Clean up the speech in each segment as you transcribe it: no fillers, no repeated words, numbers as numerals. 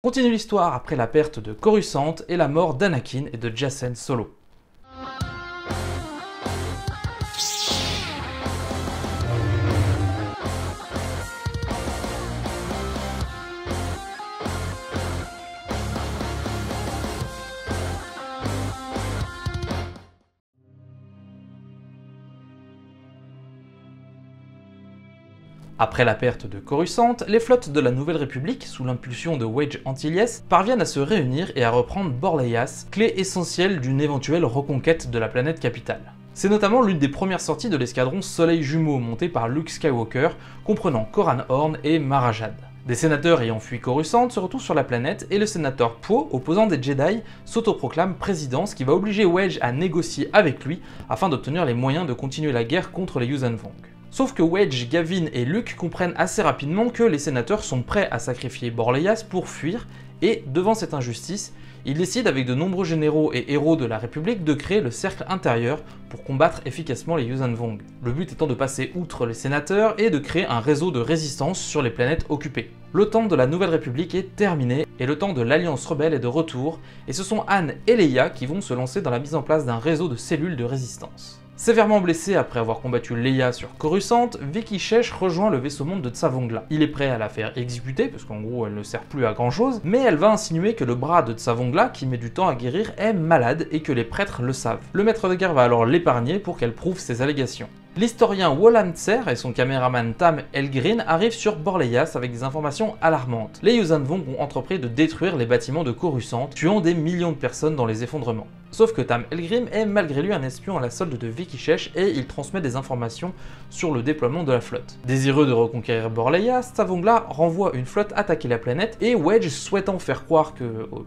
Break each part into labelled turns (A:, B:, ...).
A: Continue l'histoire après la perte de Coruscant et la mort d'Anakin et de Jacen Solo. Après la perte de Coruscant, les flottes de la Nouvelle République, sous l'impulsion de Wedge Antilles, parviennent à se réunir et à reprendre Borlayas, clé essentielle d'une éventuelle reconquête de la planète capitale. C'est notamment l'une des premières sorties de l'escadron Soleil Jumeau monté par Luke Skywalker, comprenant Corran Horn et Mara Jade. Des sénateurs ayant fui Coruscant se retrouvent sur la planète et le sénateur Poe, opposant des Jedi, s'autoproclame président, ce qui va obliger Wedge à négocier avec lui afin d'obtenir les moyens de continuer la guerre contre les Yuuzhan Vong. Sauf que Wedge, Gavin et Luke comprennent assez rapidement que les sénateurs sont prêts à sacrifier Borlayas pour fuir, et devant cette injustice, ils décident avec de nombreux généraux et héros de la République de créer le cercle intérieur pour combattre efficacement les Yuuzhan Vong. Le but étant de passer outre les sénateurs et de créer un réseau de résistance sur les planètes occupées. Le temps de la Nouvelle République est terminé et le temps de l'Alliance Rebelle est de retour, et ce sont Han et Leia qui vont se lancer dans la mise en place d'un réseau de cellules de résistance. Sévèrement blessé après avoir combattu Leia sur Coruscant, Vicky Shesh rejoint le vaisseau monde de Tsavongla. Il est prêt à la faire exécuter, parce qu'en gros elle ne sert plus à grand chose, mais elle va insinuer que le bras de Tsavongla, qui met du temps à guérir, est malade et que les prêtres le savent. Le maître de guerre va alors l'épargner pour qu'elle prouve ses allégations. L'historien Wolan Tser et son caméraman Tam Elgrin arrivent sur Borlayas avec des informations alarmantes. Les Yuuzhan Vong ont entrepris de détruire les bâtiments de Coruscant, tuant des millions de personnes dans les effondrements. Sauf que Tam Elgrim est malgré lui un espion à la solde de Vicky Shesh et il transmet des informations sur le déploiement de la flotte. Désireux de reconquérir Borlayas, Tsavongla renvoie une flotte attaquer la planète et Wedge, souhaitant faire croire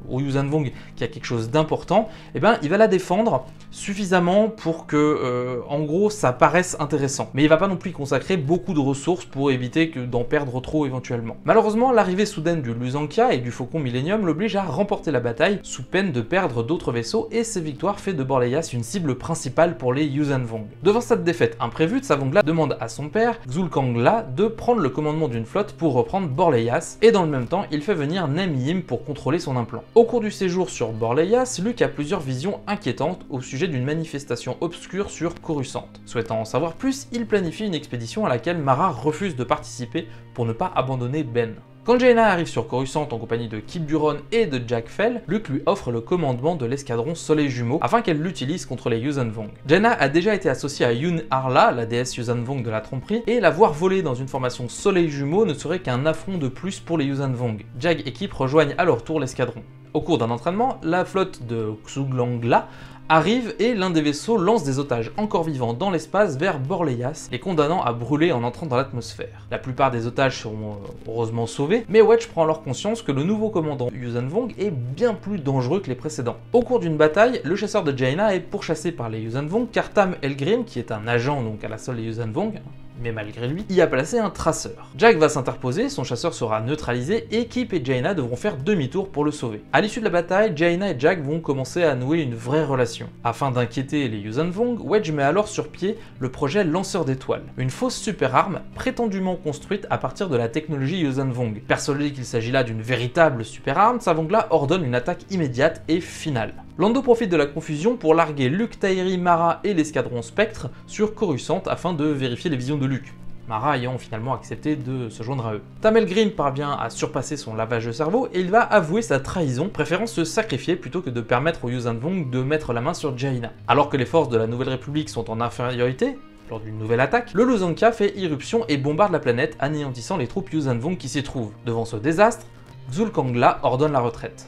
A: aux Yuuzhan Vong qu'il y a quelque chose d'important, il va la défendre suffisamment pour que, en gros, ça paraisse intéressant. Mais il va pas non plus y consacrer beaucoup de ressources pour éviter d'en perdre trop éventuellement. Malheureusement, l'arrivée soudaine du Lusankia et du Faucon Millennium l'oblige à remporter la bataille sous peine de perdre d'autres vaisseaux et ces victoires fait de Borlayas une cible principale pour les Yuuzhan Vong. Devant cette défaite imprévue, Tsavongla demande à son père, Xul'Kangla, de prendre le commandement d'une flotte pour reprendre Borlayas, et dans le même temps, il fait venir Namiyim pour contrôler son implant. Au cours du séjour sur Borlayas, Luke a plusieurs visions inquiétantes au sujet d'une manifestation obscure sur Coruscant. Souhaitant en savoir plus, il planifie une expédition à laquelle Mara refuse de participer pour ne pas abandonner Ben. Quand Jaina arrive sur Coruscant en compagnie de Kip Duron et de Jack Fell, Luke lui offre le commandement de l'escadron Soleil Jumeau afin qu'elle l'utilise contre les Yuuzhan Vong. Jaina a déjà été associée à Yun Arla, la déesse Yuuzhan Vong de la tromperie, et la voir voler dans une formation Soleil Jumeau ne serait qu'un affront de plus pour les Yuuzhan Vong. Jag et Kip rejoignent à leur tour l'escadron. Au cours d'un entraînement, la flotte de Xul'Kangla arrive et l'un des vaisseaux lance des otages encore vivants dans l'espace vers Borlayas, les condamnant à brûler en entrant dans l'atmosphère. La plupart des otages seront heureusement sauvés, mais Wedge prend alors conscience que le nouveau commandant Yuuzhan Vong est bien plus dangereux que les précédents. Au cours d'une bataille, le chasseur de Jaina est pourchassé par les Yuuzhan Vong car Tam Elgrim, qui est un agent donc à la solde des Yuuzhan Vong, mais malgré lui, y a placé un traceur. Jack va s'interposer, son chasseur sera neutralisé et Kip et Jaina devront faire demi-tour pour le sauver. À l'issue de la bataille, Jaina et Jack vont commencer à nouer une vraie relation. Afin d'inquiéter les Yuuzhan Vong, Wedge met alors sur pied le projet Lanceur d'étoiles, une fausse super arme prétendument construite à partir de la technologie Yuuzhan Vong. Persuadé qu'il s'agit là d'une véritable super arme, Tsavongla ordonne une attaque immédiate et finale. Lando profite de la confusion pour larguer Luke, Tairi, Mara et l'escadron Spectre sur Coruscant afin de vérifier les visions de Luke, Mara ayant finalement accepté de se joindre à eux. Tam Elgrim parvient à surpasser son lavage de cerveau et il va avouer sa trahison, préférant se sacrifier plutôt que de permettre aux Yuuzhan Vong de mettre la main sur Jaina. Alors que les forces de la Nouvelle République sont en infériorité, lors d'une nouvelle attaque, le Lusankia fait irruption et bombarde la planète, anéantissant les troupes Yuuzhan Vong qui s'y trouvent. Devant ce désastre, Xul'Kangla ordonne la retraite.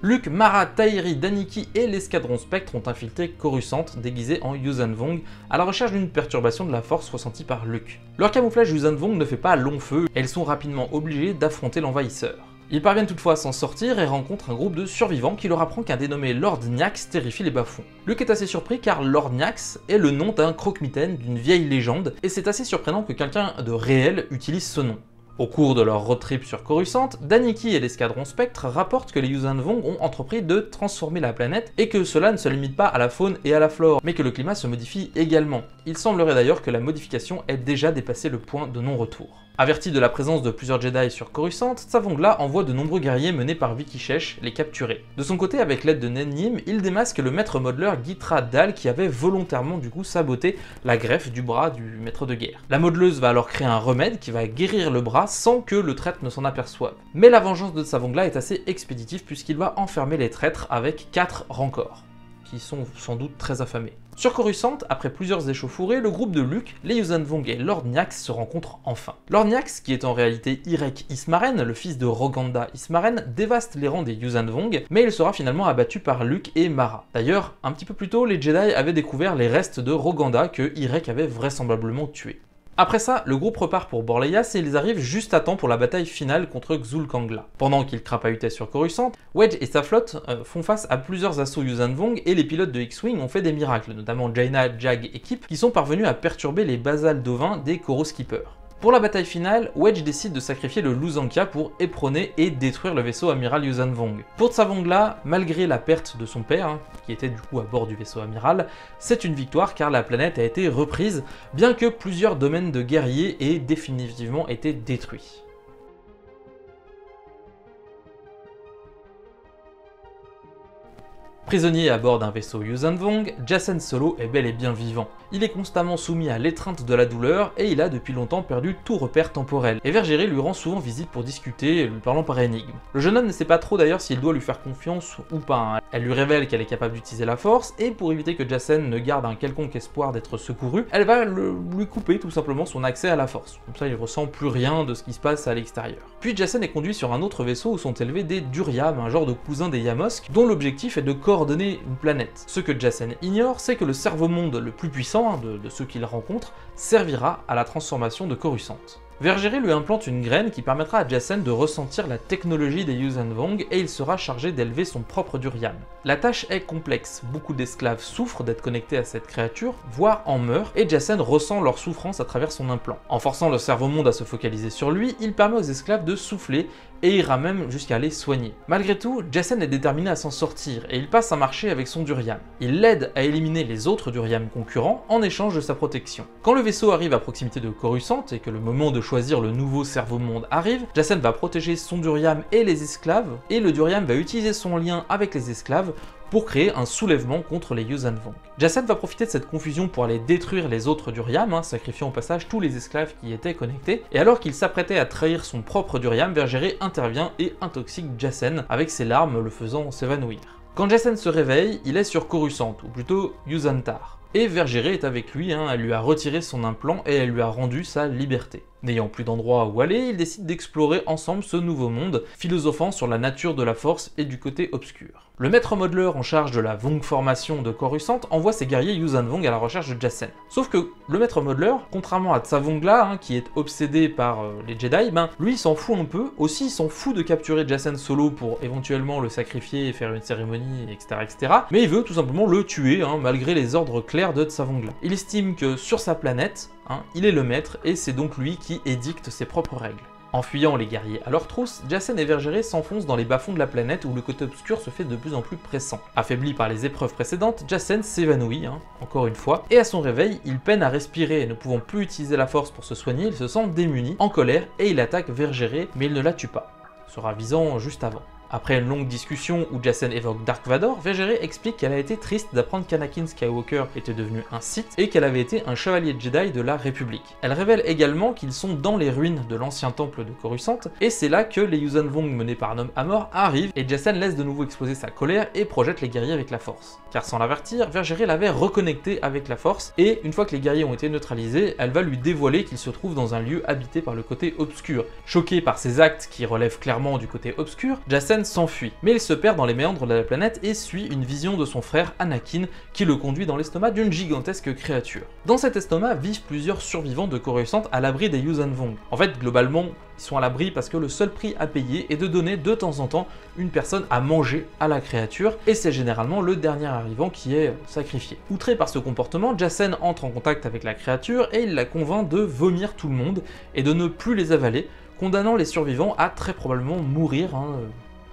A: Luke, Mara, Tairi, Daniki et l'escadron Spectre ont infiltré Coruscant, déguisé en Yuuzhan Vong, à la recherche d'une perturbation de la force ressentie par Luke. Leur camouflage Yuuzhan Vong ne fait pas long feu, et elles sont rapidement obligées d'affronter l'envahisseur. Ils parviennent toutefois à s'en sortir et rencontrent un groupe de survivants qui leur apprend qu'un dénommé Lord Nyax terrifie les bas-fonds. Luke est assez surpris car Lord Nyax est le nom d'un croque-mitaine d'une vieille légende, et c'est assez surprenant que quelqu'un de réel utilise ce nom. Au cours de leur road trip sur Coruscant, Daniiki et l'escadron Spectre rapportent que les Yuuzhan Vong ont entrepris de transformer la planète et que cela ne se limite pas à la faune et à la flore, mais que le climat se modifie également. Il semblerait d'ailleurs que la modification ait déjà dépassé le point de non-retour. Averti de la présence de plusieurs Jedi sur Coruscant, Tsavongla envoie de nombreux guerriers menés par Viki Shesh les capturer. De son côté, avec l'aide de Nen Nim, il démasque le maître modeleur Gitra Dal qui avait volontairement saboté la greffe du bras du maître de guerre. La modeleuse va alors créer un remède qui va guérir le bras sans que le traître ne s'en aperçoive. Mais la vengeance de Tsavongla est assez expéditive puisqu'il va enfermer les traîtres avec 4 rancors, qui sont sans doute très affamés. Sur Coruscant, après plusieurs échauffourées, le groupe de Luke, les Yuuzhan Vong et Lord Nyax se rencontrent enfin. Lord Nyax, qui est en réalité Irek Ismaren, le fils de Roganda Ismaren, dévaste les rangs des Yuuzhan Vong, mais il sera finalement abattu par Luke et Mara. D'ailleurs, un petit peu plus tôt, les Jedi avaient découvert les restes de Roganda que Irek avait vraisemblablement tué. Après ça, le groupe repart pour Borlayas et ils arrivent juste à temps pour la bataille finale contre Xul Kangla. Pendant qu'ils crapahutaient sur Coruscant, Wedge et sa flotte font face à plusieurs assauts Yuuzhan Vong et les pilotes de X-Wing ont fait des miracles, notamment Jaina, Jag et Kip, qui sont parvenus à perturber les basales d'Ovin des Corus Keepers. Pour la bataille finale, Wedge décide de sacrifier le Luzankia pour éperonner et détruire le vaisseau amiral Yuuzhan Vong. Pour Tsavongla, malgré la perte de son père, qui était du coup à bord du vaisseau amiral, c'est une victoire car la planète a été reprise, bien que plusieurs domaines de guerriers aient définitivement été détruits. Prisonnier à bord d'un vaisseau Yuuzhan Vong, Jacen Solo est bel et bien vivant. Il est constamment soumis à l'étreinte de la douleur et il a depuis longtemps perdu tout repère temporel. Et Vergéré lui rend souvent visite pour discuter, lui parlant par énigme. Le jeune homme ne sait pas trop d'ailleurs s'il doit lui faire confiance ou pas. Elle lui révèle qu'elle est capable d'utiliser la force et pour éviter que Jacen ne garde un quelconque espoir d'être secouru, elle va lui couper tout simplement son accès à la force. Comme ça il ressent plus rien de ce qui se passe à l'extérieur. Puis Jacen est conduit sur un autre vaisseau où sont élevés des Duriam, un genre de cousin des Yamosk, dont l'objectif est de coordonner une planète. Ce que Jacen ignore, c'est que le cerveau-monde le plus puissant de ceux qu'il rencontre servira à la transformation de Coruscant. Vergéré lui implante une graine qui permettra à Jacen de ressentir la technologie des Yuuzhan Vong et il sera chargé d'élever son propre Durian. La tâche est complexe, beaucoup d'esclaves souffrent d'être connectés à cette créature, voire en meurent, et Jacen ressent leur souffrance à travers son implant. En forçant le cerveau-monde à se focaliser sur lui, il permet aux esclaves de souffler et ira même jusqu'à les soigner. Malgré tout, Jacen est déterminé à s'en sortir et il passe un marché avec son Durian. Il l'aide à éliminer les autres Durian concurrents en échange de sa protection. Quand le vaisseau arrive à proximité de Coruscant et que le moment de choisir le nouveau cerveau-monde arrive, Jacen va protéger son Durian et les esclaves, et le Durian va utiliser son lien avec les esclaves pour créer un soulèvement contre les Yuuzhan Vong. Jacen va profiter de cette confusion pour aller détruire les autres Duriam, sacrifiant au passage tous les esclaves qui y étaient connectés, et alors qu'il s'apprêtait à trahir son propre Duriam, Vergéré intervient et intoxique Jacen avec ses larmes, le faisant s'évanouir. Quand Jacen se réveille, il est sur Coruscant, ou plutôt Yuzantar. Et Vergéré est avec lui, elle lui a retiré son implant et elle lui a rendu sa liberté. N'ayant plus d'endroit où aller, ils décident d'explorer ensemble ce nouveau monde, philosophant sur la nature de la force et du côté obscur. Le maître modeleur en charge de la Vong formation de Coruscant envoie ses guerriers Yuuzhan Vong à la recherche de Jacen. Sauf que le maître modeleur, contrairement à Tsavongla, qui est obsédé par les Jedi, lui il s'en fout un peu, aussi il s'en fout de capturer Jacen solo pour éventuellement le sacrifier et faire une cérémonie, etc. Mais il veut tout simplement le tuer, malgré les ordres clairs de Tsavongla. Il estime que sur sa planète, il est le maître et c'est donc lui qui édicte ses propres règles. En fuyant les guerriers à leur trousse, Jacen et Vergéré s'enfoncent dans les bas-fonds de la planète où le côté obscur se fait de plus en plus pressant. Affaibli par les épreuves précédentes, Jacen s'évanouit, encore une fois, et à son réveil, il peine à respirer et ne pouvant plus utiliser la force pour se soigner, il se sent démuni, en colère, et il attaque Vergéré, mais il ne la tue pas, se ravisant juste avant. Après une longue discussion où Jacen évoque Dark Vador, Vergéré explique qu'elle a été triste d'apprendre qu'Anakin Skywalker était devenu un Sith et qu'elle avait été un chevalier Jedi de la République. Elle révèle également qu'ils sont dans les ruines de l'ancien temple de Coruscant et c'est là que les Yuuzhan Vong menés par Nom Amor arrivent et Jacen laisse de nouveau exploser sa colère et projette les guerriers avec la force. Car sans l'avertir, Vergéré l'avait reconnecté avec la force et une fois que les guerriers ont été neutralisés, elle va lui dévoiler qu'il se trouve dans un lieu habité par le côté obscur. Choqué par ces actes qui relèvent clairement du côté obscur, Jacen s'enfuit, mais il se perd dans les méandres de la planète et suit une vision de son frère Anakin qui le conduit dans l'estomac d'une gigantesque créature. Dans cet estomac vivent plusieurs survivants de Coruscant à l'abri des Yuuzhan Vong. En fait, globalement, ils sont à l'abri parce que le seul prix à payer est de donner de temps en temps une personne à manger à la créature, et c'est généralement le dernier arrivant qui est sacrifié. Outré par ce comportement, Jacen entre en contact avec la créature et il la convainc de vomir tout le monde et de ne plus les avaler, condamnant les survivants à très probablement mourir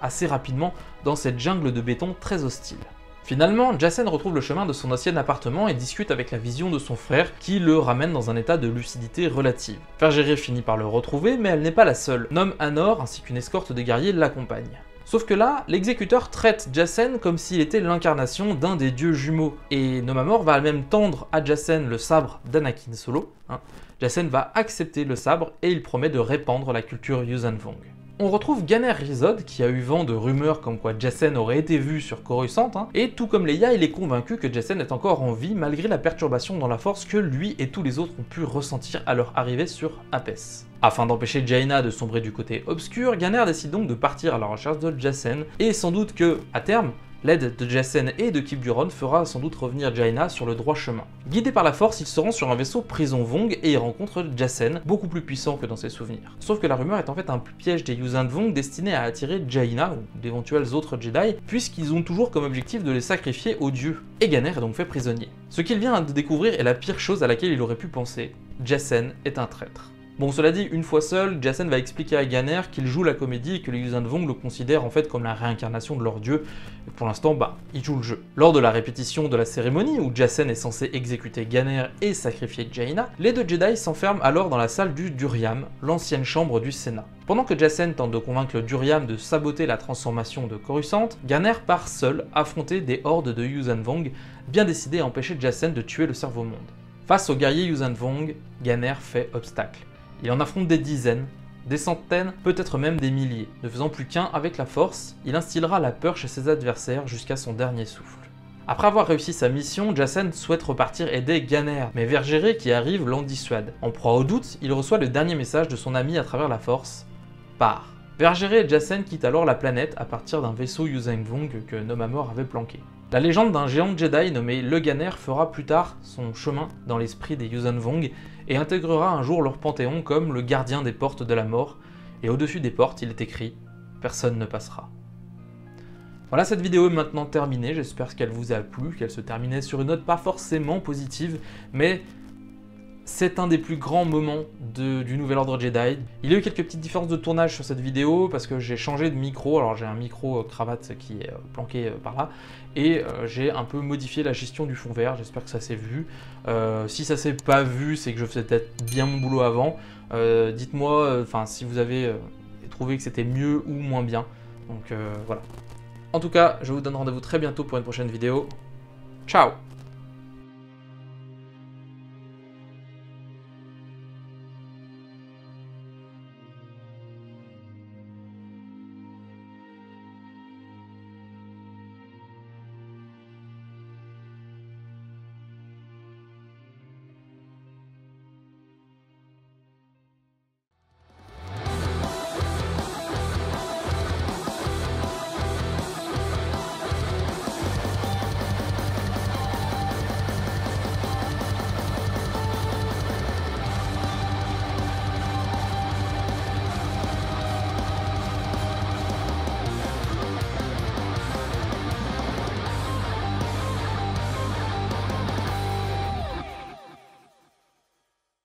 A: assez rapidement dans cette jungle de béton très hostile. Finalement, Jacen retrouve le chemin de son ancien appartement et discute avec la vision de son frère qui le ramène dans un état de lucidité relative. Fergéré finit par le retrouver, mais elle n'est pas la seule. Nom Anor ainsi qu'une escorte de guerriers l'accompagnent. Sauf que là, l'exécuteur traite Jacen comme s'il était l'incarnation d'un des dieux jumeaux, et Nom Anor va même tendre à Jacen le sabre d'Anakin Solo. Jacen va accepter le sabre et il promet de répandre la culture Yuuzhan Vong. On retrouve Ganer Rhysod qui a eu vent de rumeurs comme quoi Jacen aurait été vu sur Coruscant, et tout comme Leia, il est convaincu que Jacen est encore en vie malgré la perturbation dans la force que lui et tous les autres ont pu ressentir à leur arrivée sur Apes. Afin d'empêcher Jaina de sombrer du côté obscur, Ganer décide donc de partir à la recherche de Jacen, et sans doute que, à terme, l'aide de Jacen et de Kyp Durron fera sans doute revenir Jaina sur le droit chemin. Guidé par la force, il se rend sur un vaisseau prison Vong et il rencontre Jacen, beaucoup plus puissant que dans ses souvenirs. Sauf que la rumeur est en fait un piège des Yuuzhan Vong destiné à attirer Jaina ou d'éventuels autres Jedi, puisqu'ils ont toujours comme objectif de les sacrifier aux dieux. Et Ganer est donc fait prisonnier. Ce qu'il vient de découvrir est la pire chose à laquelle il aurait pu penser. Jacen est un traître. Bon, cela dit, une fois seul, Jacen va expliquer à Ganer qu'il joue la comédie et que les Yuuzhan Vong le considèrent en fait comme la réincarnation de leur dieu. Et pour l'instant, il joue le jeu. Lors de la répétition de la cérémonie, où Jacen est censé exécuter Ganer et sacrifier Jaina, les deux Jedi s'enferment alors dans la salle du Duriam, l'ancienne chambre du Sénat. Pendant que Jacen tente de convaincre le Duriam de saboter la transformation de Coruscant, Ganer part seul affronter des hordes de Yuuzhan Vong, bien décidé à empêcher Jacen de tuer le cerveau-monde. Face aux guerriers Yuuzhan Vong, Ganer fait obstacle. Il en affronte des dizaines, des centaines, peut-être même des milliers. Ne faisant plus qu'un avec la force, il instillera la peur chez ses adversaires jusqu'à son dernier souffle. Après avoir réussi sa mission, Jacen souhaite repartir aider Ganer, mais Vergéré qui arrive l'en dissuade. En proie au doute, il reçoit le dernier message de son ami à travers la force, « Pars ». Vergéré et Jacen quittent alors la planète à partir d'un vaisseau Yuuzhan Vong que Nom Anor avait planqué. La légende d'un géant Jedi nommé Le Ganer fera plus tard son chemin dans l'esprit des Yuuzhan Vong et intégrera un jour leur panthéon comme le gardien des portes de la mort, et au-dessus des portes il est écrit « Personne ne passera ». Voilà, cette vidéo est maintenant terminée, j'espère qu'elle vous a plu, qu'elle se terminait sur une note pas forcément positive, mais c'est un des plus grands moments du Nouvel Ordre Jedi. Il y a eu quelques petites différences de tournage sur cette vidéo parce que j'ai changé de micro, alors j'ai un micro cravate qui est planqué par là, et j'ai un peu modifié la gestion du fond vert, j'espère que ça s'est vu. Si ça s'est pas vu, c'est que je faisais peut-être bien mon boulot avant. Dites-moi si vous avez trouvé que c'était mieux ou moins bien. Donc voilà. En tout cas, je vous donne rendez-vous très bientôt pour une prochaine vidéo. Ciao!